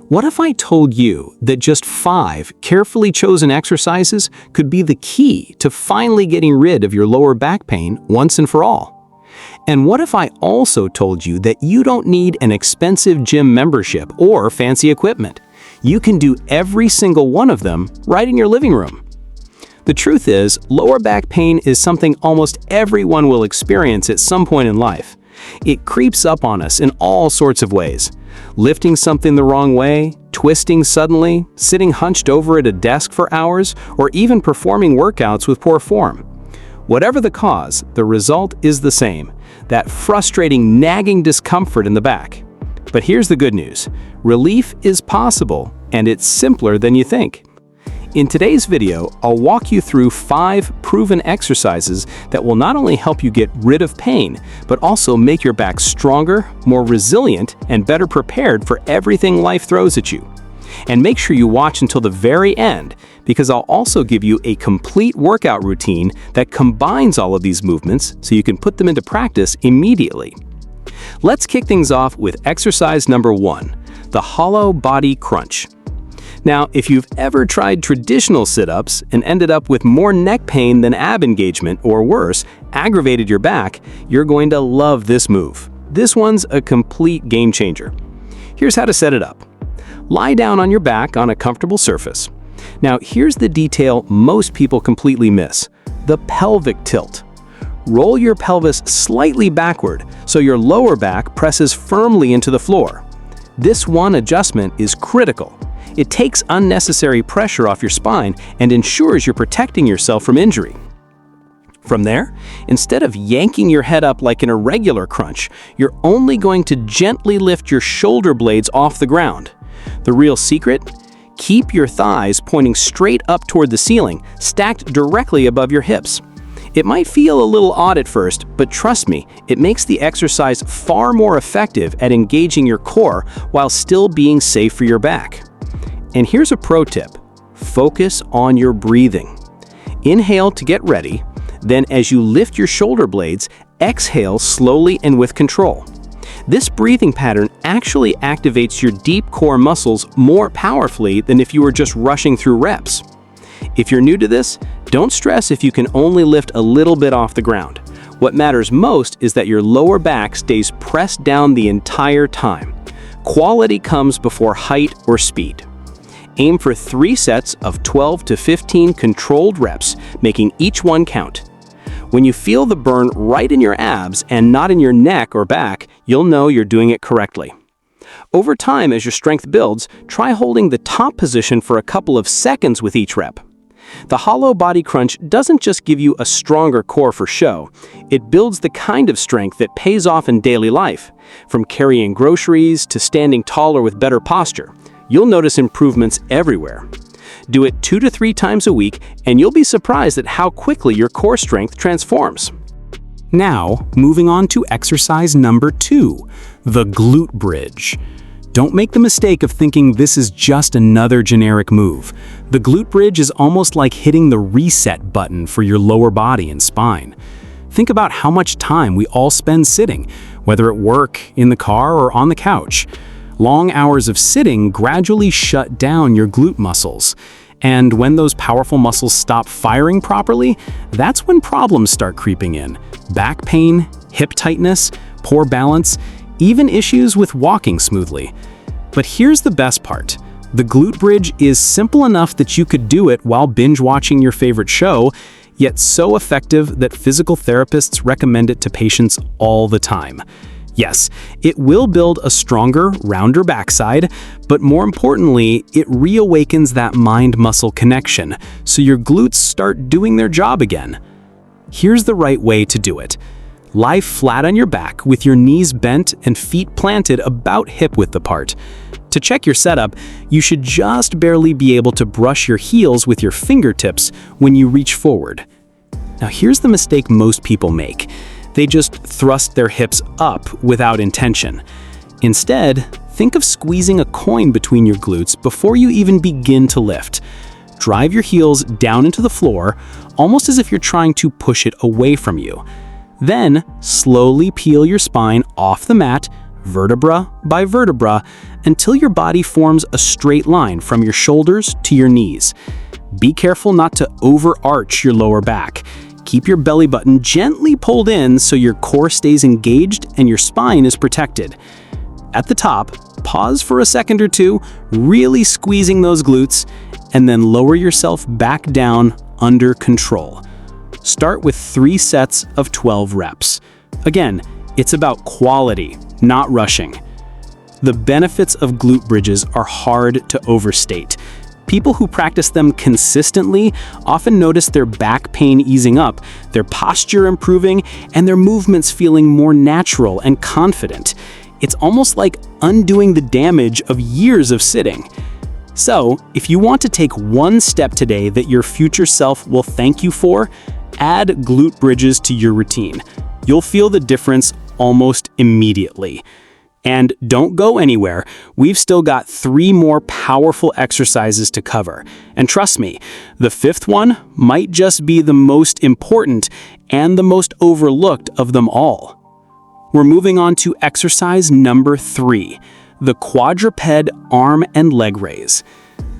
What if I told you that just 5 carefully chosen exercises could be the key to finally getting rid of your lower back pain once and for all? And what if I also told you that you don't need an expensive gym membership or fancy equipment? You can do every single one of them right in your living room. The truth is, lower back pain is something almost everyone will experience at some point in life. It creeps up on us in all sorts of ways. Lifting something the wrong way, twisting suddenly, sitting hunched over at a desk for hours, or even performing workouts with poor form. Whatever the cause, the result is the same: that frustrating, nagging discomfort in the back. But here's the good news: relief is possible, and it's simpler than you think. In today's video, I'll walk you through 5 proven exercises that will not only help you get rid of pain, but also make your back stronger, more resilient, and better prepared for everything life throws at you. And make sure you watch until the very end, because I'll also give you a complete workout routine that combines all of these movements so you can put them into practice immediately. Let's kick things off with exercise number 1, the hollow body crunch. Now, if you've ever tried traditional sit-ups and ended up with more neck pain than ab engagement, or worse, aggravated your back, you're going to love this move. This one's a complete game changer. Here's how to set it up. Lie down on your back on a comfortable surface. Now, here's the detail most people completely miss: the pelvic tilt. Roll your pelvis slightly backward so your lower back presses firmly into the floor. This one adjustment is critical. It takes unnecessary pressure off your spine and ensures you're protecting yourself from injury. From there, instead of yanking your head up like in a regular crunch, you're only going to gently lift your shoulder blades off the ground. The real secret? Keep your thighs pointing straight up toward the ceiling, stacked directly above your hips. It might feel a little odd at first, but trust me, it makes the exercise far more effective at engaging your core while still being safe for your back. And here's a pro tip: focus on your breathing. Inhale to get ready, then as you lift your shoulder blades, exhale slowly and with control. This breathing pattern actually activates your deep core muscles more powerfully than if you were just rushing through reps. If you're new to this, don't stress if you can only lift a little bit off the ground. What matters most is that your lower back stays pressed down the entire time. Quality comes before height or speed. Aim for 3 sets of 12 to 15 controlled reps, making each one count. When you feel the burn right in your abs and not in your neck or back, you'll know you're doing it correctly. Over time, as your strength builds, try holding the top position for a couple of seconds with each rep. The hollow body crunch doesn't just give you a stronger core for show, it builds the kind of strength that pays off in daily life, from carrying groceries to standing taller with better posture. You'll notice improvements everywhere. Do it 2 to 3 times a week, and you'll be surprised at how quickly your core strength transforms. Now, moving on to exercise number 2, the glute bridge. Don't make the mistake of thinking this is just another generic move. The glute bridge is almost like hitting the reset button for your lower body and spine. Think about how much time we all spend sitting, whether at work, in the car, or on the couch. Long hours of sitting gradually shut down your glute muscles. And when those powerful muscles stop firing properly, that's when problems start creeping in. Back pain, hip tightness, poor balance, even issues with walking smoothly. But here's the best part. The glute bridge is simple enough that you could do it while binge watching your favorite show, yet so effective that physical therapists recommend it to patients all the time. Yes, it will build a stronger, rounder backside, but more importantly, it reawakens that mind-muscle connection, so your glutes start doing their job again. Here's the right way to do it. Lie flat on your back with your knees bent and feet planted about hip-width apart. To check your setup, you should just barely be able to brush your heels with your fingertips when you reach forward. Now here's the mistake most people make. They just thrust their hips up without intention. Instead, think of squeezing a coin between your glutes before you even begin to lift. Drive your heels down into the floor, almost as if you're trying to push it away from you. Then, slowly peel your spine off the mat, vertebra by vertebra, until your body forms a straight line from your shoulders to your knees. Be careful not to overarch your lower back. Keep your belly button gently pulled in so your core stays engaged and your spine is protected. At the top, pause for a second or two, really squeezing those glutes, and then lower yourself back down under control. Start with 3 sets of 12 reps. Again, it's about quality, not rushing. The benefits of glute bridges are hard to overstate. People who practice them consistently often notice their back pain easing up, their posture improving, and their movements feeling more natural and confident. It's almost like undoing the damage of years of sitting. So, if you want to take one step today that your future self will thank you for, add glute bridges to your routine. You'll feel the difference almost immediately. And don't go anywhere. We've still got 3 more powerful exercises to cover. And trust me, the 5th one might just be the most important and the most overlooked of them all. We're moving on to exercise number 3, the quadruped arm and leg raise.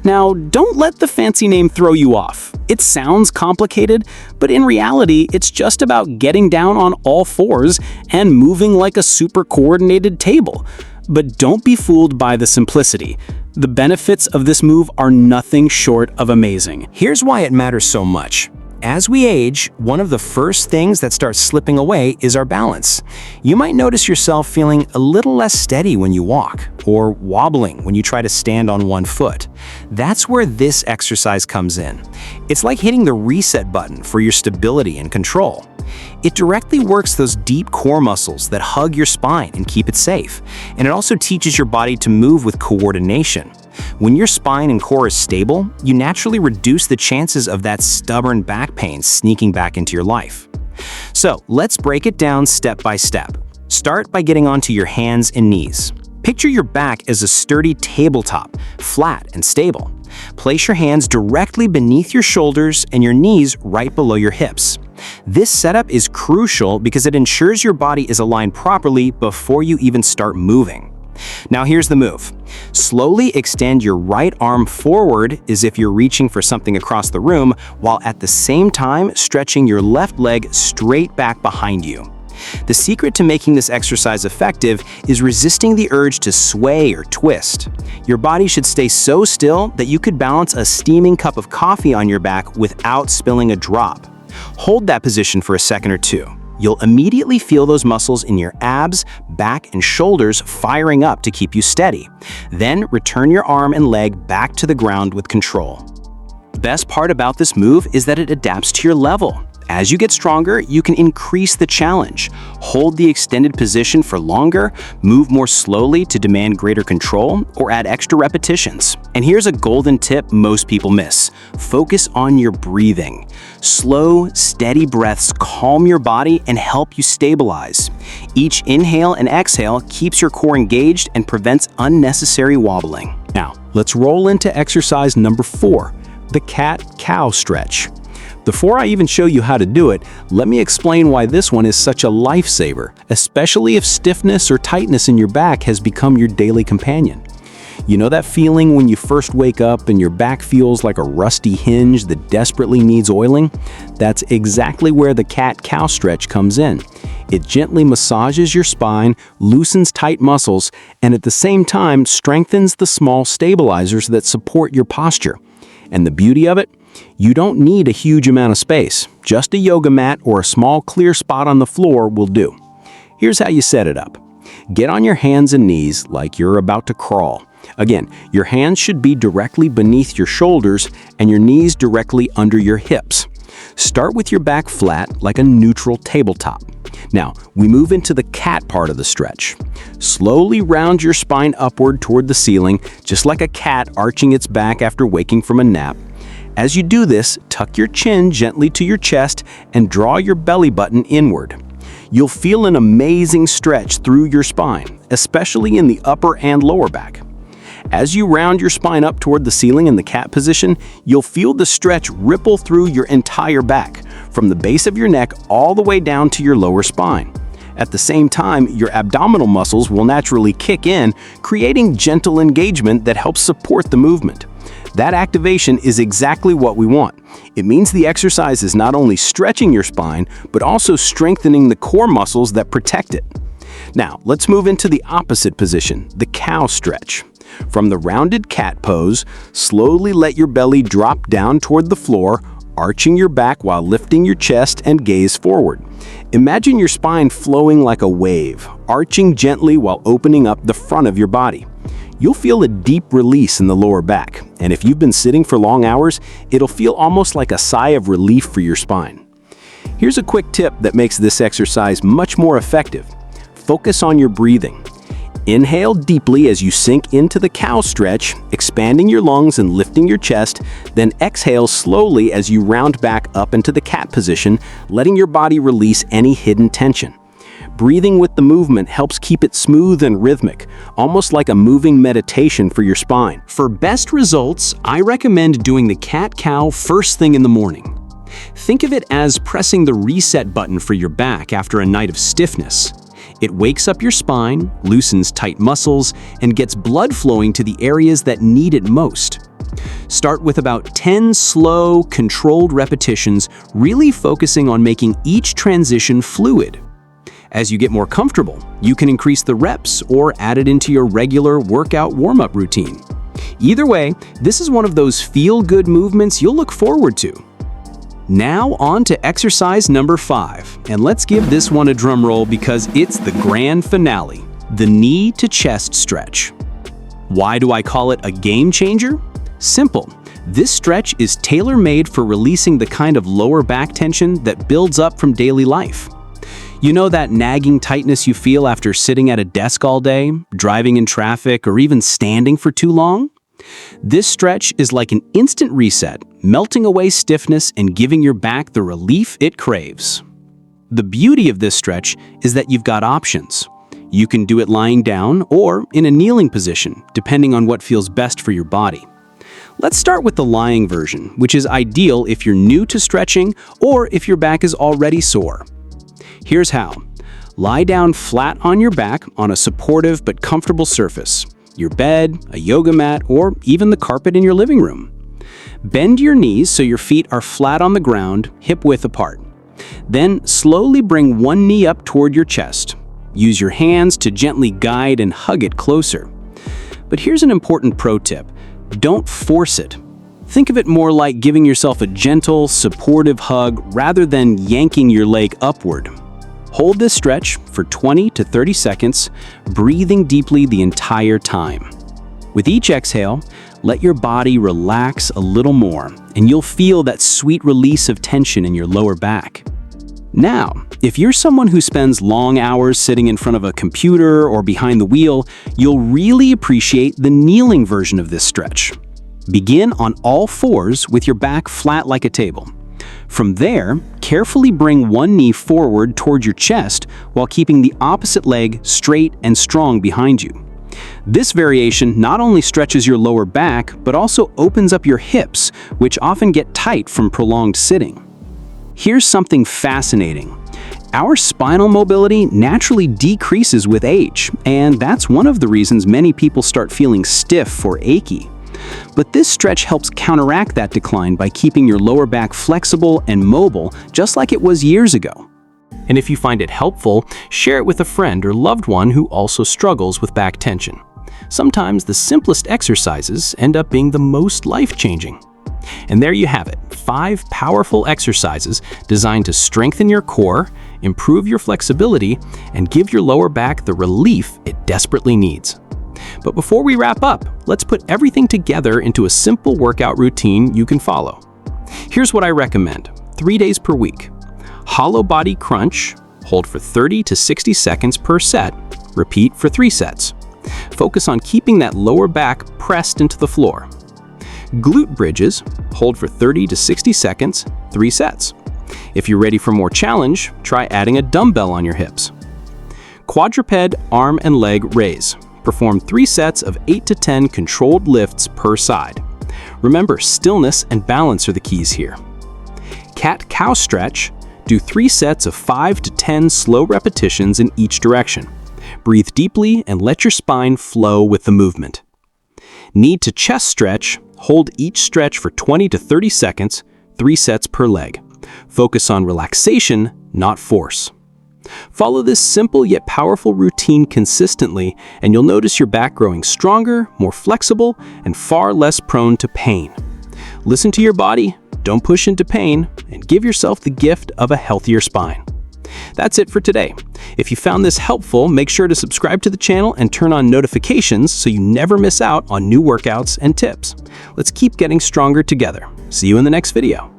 Now, don't let the fancy name throw you off. It sounds complicated, but in reality, it's just about getting down on all fours and moving like a super coordinated table. But don't be fooled by the simplicity. The benefits of this move are nothing short of amazing. Here's why it matters so much. As we age, one of the first things that starts slipping away is our balance. You might notice yourself feeling a little less steady when you walk, or wobbling when you try to stand on one foot. That's where this exercise comes in. It's like hitting the reset button for your stability and control. It directly works those deep core muscles that hug your spine and keep it safe, and it also teaches your body to move with coordination. When your spine and core is stable, you naturally reduce the chances of that stubborn back pain sneaking back into your life. So let's break it down step by step. Start by getting onto your hands and knees. Picture your back as a sturdy tabletop, flat and stable. Place your hands directly beneath your shoulders and your knees right below your hips. This setup is crucial because it ensures your body is aligned properly before you even start moving. Now here's the move. Slowly extend your right arm forward as if you're reaching for something across the room, while at the same time stretching your left leg straight back behind you. The secret to making this exercise effective is resisting the urge to sway or twist. Your body should stay so still that you could balance a steaming cup of coffee on your back without spilling a drop. Hold that position for a second or two. You'll immediately feel those muscles in your abs, back, and shoulders firing up to keep you steady. Then return your arm and leg back to the ground with control. The best part about this move is that it adapts to your level. As you get stronger, you can increase the challenge, hold the extended position for longer, move more slowly to demand greater control, or add extra repetitions. And here's a golden tip most people miss. Focus on your breathing. Slow, steady breaths calm your body and help you stabilize. Each inhale and exhale keeps your core engaged and prevents unnecessary wobbling. Now, let's roll into exercise number 4, the cat-cow stretch. Before I even show you how to do it, let me explain why this one is such a lifesaver, especially if stiffness or tightness in your back has become your daily companion. You know that feeling when you first wake up and your back feels like a rusty hinge that desperately needs oiling? That's exactly where the cat-cow stretch comes in. It gently massages your spine, loosens tight muscles, and at the same time strengthens the small stabilizers that support your posture. And the beauty of it? You don't need a huge amount of space. Just a yoga mat or a small clear spot on the floor will do. Here's how you set it up. Get on your hands and knees like you're about to crawl. Again, your hands should be directly beneath your shoulders and your knees directly under your hips. Start with your back flat like a neutral tabletop. Now, we move into the cat part of the stretch. Slowly round your spine upward toward the ceiling, just like a cat arching its back after waking from a nap. As you do this, tuck your chin gently to your chest and draw your belly button inward. You'll feel an amazing stretch through your spine, especially in the upper and lower back. As you round your spine up toward the ceiling in the cat position, you'll feel the stretch ripple through your entire back, from the base of your neck all the way down to your lower spine. At the same time, your abdominal muscles will naturally kick in, creating gentle engagement that helps support the movement. That activation is exactly what we want. It means the exercise is not only stretching your spine, but also strengthening the core muscles that protect it. Now, let's move into the opposite position, the cow stretch. From the rounded cat pose, slowly let your belly drop down toward the floor, arching your back while lifting your chest and gaze forward. Imagine your spine flowing like a wave, arching gently while opening up the front of your body. You'll feel a deep release in the lower back, and if you've been sitting for long hours, it'll feel almost like a sigh of relief for your spine. Here's a quick tip that makes this exercise much more effective. Focus on your breathing. Inhale deeply as you sink into the cow stretch, expanding your lungs and lifting your chest, then exhale slowly as you round back up into the cat position, letting your body release any hidden tension. Breathing with the movement helps keep it smooth and rhythmic, almost like a moving meditation for your spine. For best results, I recommend doing the cat-cow first thing in the morning. Think of it as pressing the reset button for your back after a night of stiffness. It wakes up your spine, loosens tight muscles, and gets blood flowing to the areas that need it most. Start with about 10 slow, controlled repetitions, really focusing on making each transition fluid. As you get more comfortable, you can increase the reps or add it into your regular workout warm-up routine. Either way, this is one of those feel-good movements you'll look forward to. Now on to exercise number 5, and let's give this one a drum roll because it's the grand finale, the knee to chest stretch. Why do I call it a game changer? Simple. This stretch is tailor-made for releasing the kind of lower back tension that builds up from daily life. You know that nagging tightness you feel after sitting at a desk all day, driving in traffic, or even standing for too long? This stretch is like an instant reset, melting away stiffness and giving your back the relief it craves. The beauty of this stretch is that you've got options. You can do it lying down or in a kneeling position, depending on what feels best for your body. Let's start with the lying version, which is ideal if you're new to stretching or if your back is already sore. Here's how. Lie down flat on your back on a supportive but comfortable surface. Your bed, a yoga mat, or even the carpet in your living room. Bend your knees so your feet are flat on the ground, hip-width apart. Then slowly bring one knee up toward your chest. Use your hands to gently guide and hug it closer. But here's an important pro tip. Don't force it. Think of it more like giving yourself a gentle, supportive hug rather than yanking your leg upward. Hold this stretch for 20 to 30 seconds, breathing deeply the entire time. With each exhale, let your body relax a little more, and you'll feel that sweet release of tension in your lower back. Now, if you're someone who spends long hours sitting in front of a computer or behind the wheel, you'll really appreciate the kneeling version of this stretch. Begin on all fours with your back flat like a table. From there, carefully bring one knee forward toward your chest while keeping the opposite leg straight and strong behind you. This variation not only stretches your lower back, but also opens up your hips, which often get tight from prolonged sitting. Here's something fascinating. Our spinal mobility naturally decreases with age, and that's one of the reasons many people start feeling stiff or achy. But this stretch helps counteract that decline by keeping your lower back flexible and mobile, just like it was years ago. And if you find it helpful, share it with a friend or loved one who also struggles with back tension. Sometimes the simplest exercises end up being the most life-changing. And there you have it, 5 powerful exercises designed to strengthen your core, improve your flexibility, and give your lower back the relief it desperately needs. But before we wrap up, let's put everything together into a simple workout routine you can follow. Here's what I recommend. 3 days per week. Hollow body crunch, hold for 30 to 60 seconds per set, repeat for 3 sets. Focus on keeping that lower back pressed into the floor. Glute bridges, hold for 30 to 60 seconds, 3 sets. If you're ready for more challenge, try adding a dumbbell on your hips. Quadruped arm and leg raise. Perform 3 sets of 8 to 10 controlled lifts per side. Remember, stillness and balance are the keys here. Cat-cow stretch. Do 3 sets of 5 to 10 slow repetitions in each direction. Breathe deeply and let your spine flow with the movement. Need to chest stretch? Hold each stretch for 20 to 30 seconds, 3 sets per leg. Focus on relaxation, not force. Follow this simple yet powerful routine consistently, and you'll notice your back growing stronger, more flexible, and far less prone to pain. Listen to your body, don't push into pain, and give yourself the gift of a healthier spine. That's it for today. If you found this helpful, make sure to subscribe to the channel and turn on notifications so you never miss out on new workouts and tips. Let's keep getting stronger together. See you in the next video.